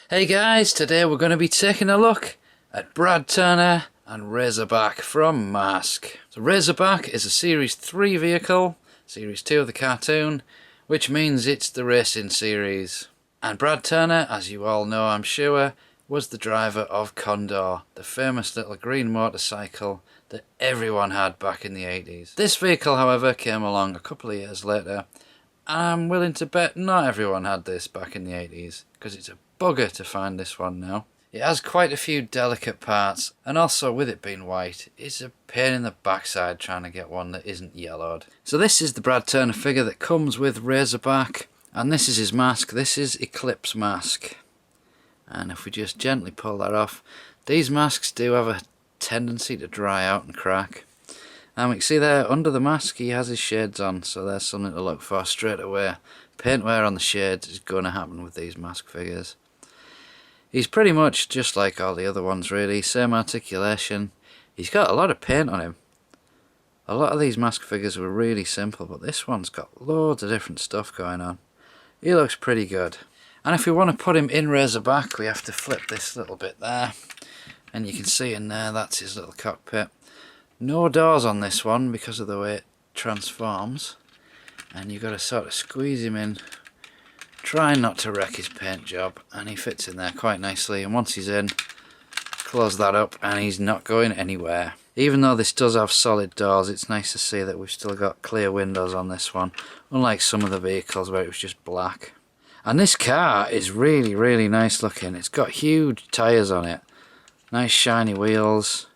Hey guys, today we're going to be taking a look at Brad Turner and Razorback from M.A.S.K. So Razorback is a Series 3 vehicle, Series 2 of the cartoon, which means it's the racing series. And Brad Turner, as you all know I'm sure, was the driver of Condor, the famous little green motorcycle that everyone had back in the 80s. This vehicle, however, came along a couple of years later, and I'm willing to bet not everyone had this back in the 80s, because it's a bugger to find this one now. It has quite a few delicate parts, and also with it being white, it's a pain in the backside trying to get one that isn't yellowed. So this is the Brad Turner figure that comes with Razorback, and this is his mask. This is Eclipse mask. And if we just gently pull that off, these masks do have a tendency to dry out and crack. And we can see there under the mask he has his shades on, so there's something to look for straight away. Paint wear on the shades is going to happen with these M.A.S.K figures. He's pretty much just like all the other ones really, same articulation. He's got a lot of paint on him. A lot of these M.A.S.K figures were really simple, but this one's got loads of different stuff going on. He looks pretty good. And if we want to put him in Razorback, we have to flip this little bit there. And you can see in there, that's his little cockpit. No doors on this one because of the way it transforms. And you've got to sort of squeeze him in, try not to wreck his paint job, and he fits in there quite nicely. And once he's in, close that up and he's not going anywhere. Even though this does have solid doors, it's nice to see that we've still got clear windows on this one, unlike some of the vehicles where it was just black. And this car is really, really nice looking. It's got huge tyres on it, nice shiny wheels.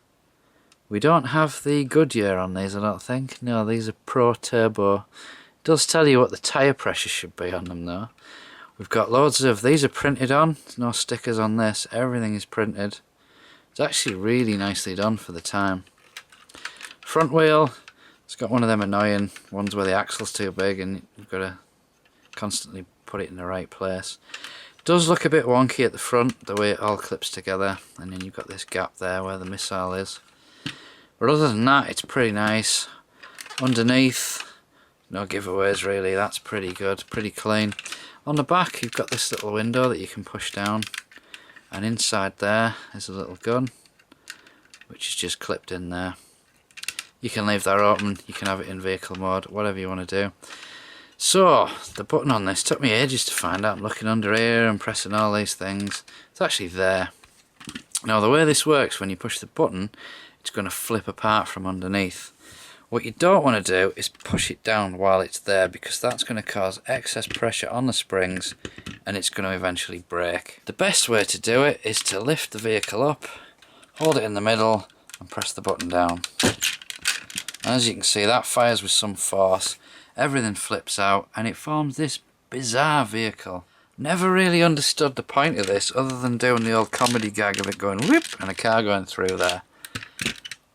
We don't have the Goodyear on these, I don't think. No, these are Pro Turbo. It does tell you what the tyre pressure should be on them though. We've got loads of, these are printed on, there's no stickers on this, everything is printed. It's actually really nicely done for the time. Front wheel, it's got one of them annoying ones where the axle's too big and you've got to constantly put it in the right place. It does look a bit wonky at the front, the way it all clips together, and then you've got this gap there where the missile is. But other than that, it's pretty nice. Underneath, no giveaways really, that's pretty good, pretty clean. On the back you've got this little window that you can push down, and inside there is a little gun which is just clipped in there. You can leave that open, you can have it in vehicle mode, whatever you want to do. So the button on this took me ages to find out. I'm looking under here and pressing all these things. It's actually there. Now the way this works, when you push the button, it's going to flip apart from underneath. What you don't want to do is push it down while it's there, because that's going to cause excess pressure on the springs and it's going to eventually break. The best way to do it is to lift the vehicle up, hold it in the middle and press the button down. And as you can see, that fires with some force, everything flips out and it forms this bizarre vehicle. Never really understood the point of this other than doing the old comedy gag of it going whoop and a car going through there.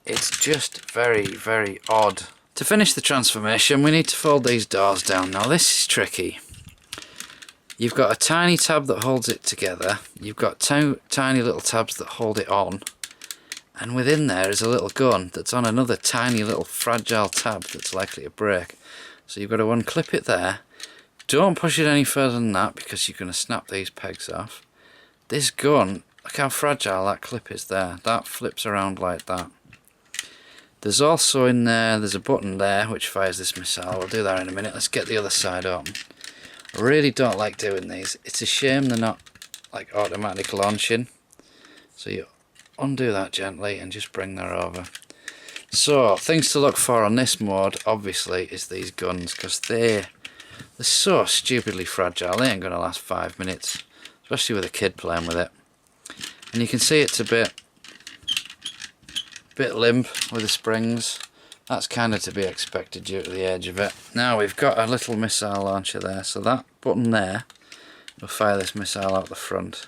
It's just very, very odd. To finish the transformation, we need to fold these doors down. Now this is tricky. You've got a tiny tab that holds it together. You've got two tiny little tabs that hold it on. And within there is a little gun that's on another tiny little fragile tab that's likely to break. So you've got to unclip it there. Don't push it any further than that because you're going to snap these pegs off. This gun, look how fragile that clip is there. That flips around like that. There's also in there, there's a button there which fires this missile. We'll do that in a minute. Let's get the other side open. I really don't like doing these. It's a shame they're not like automatic launching. So you undo that gently and just bring that over. So things to look for on this mode obviously is these guns, because they're so stupidly fragile. They ain't going to last 5 minutes, especially with a kid playing with it. And you can see it's a bit limp with the springs. That's kind of to be expected due to the age of it. Now we've got a little missile launcher there, so that button there will fire this missile out the front,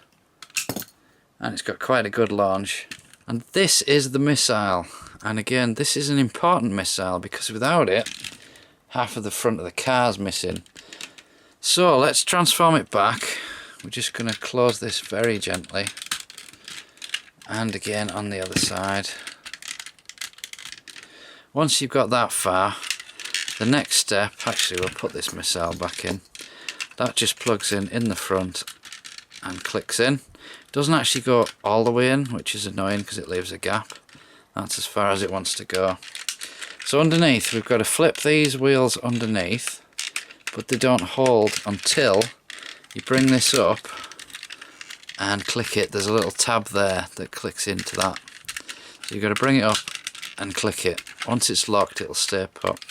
and it's got quite a good launch. And this is the missile, and again this is an important missile because without it half of the front of the car's missing. So let's transform it back. We're just going to close this very gently, and again on the other side. Once you've got that far, the next step, actually we'll put this missile back in. That just plugs in the front and clicks in. Doesn't actually go all the way in, which is annoying because it leaves a gap. That's as far as it wants to go. So underneath, we've got to flip these wheels underneath, but they don't hold until you bring this up and click it. There's a little tab there that clicks into that. So you've got to bring it up and click it. Once it's locked, it'll stay put.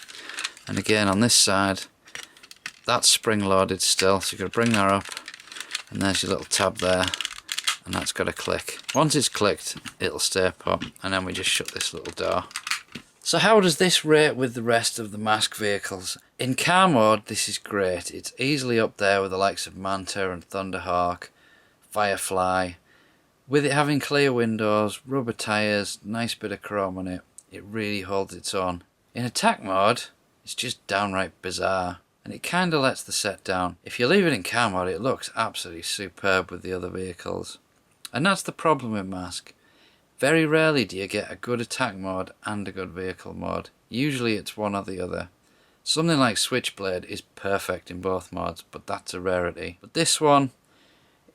And again, on this side, that's spring loaded still, so you've got to bring that up, and there's your little tab there, and that's got to click. Once it's clicked, it'll stay put, and then we just shut this little door. So how does this rate with the rest of the M.A.S.K vehicles? In car mode, this is great. It's easily up there with the likes of Manta and Thunderhawk, Firefly. With it having clear windows, rubber tyres, nice bit of chrome on it, it really holds its own. In attack mode, it's just downright bizarre, and it kinda lets the set down. If you leave it in car mode, it looks absolutely superb with the other vehicles. And that's the problem with M.A.S.K. Very rarely do you get a good attack mode and a good vehicle mode. Usually it's one or the other. Something like Switchblade is perfect in both modes, but that's a rarity. But this one,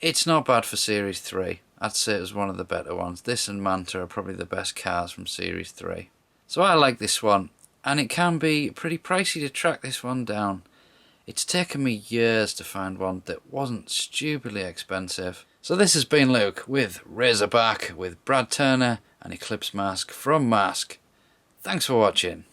it's not bad for Series 3. I'd say it was one of the better ones. This and Manta are probably the best cars from Series 3. So I like this one, and it can be pretty pricey to track this one down. It's taken me years to find one that wasn't stupidly expensive. So this has been Luke with Razorback, with Brad Turner and Eclipse M.A.S.K from M.A.S.K. Thanks for watching.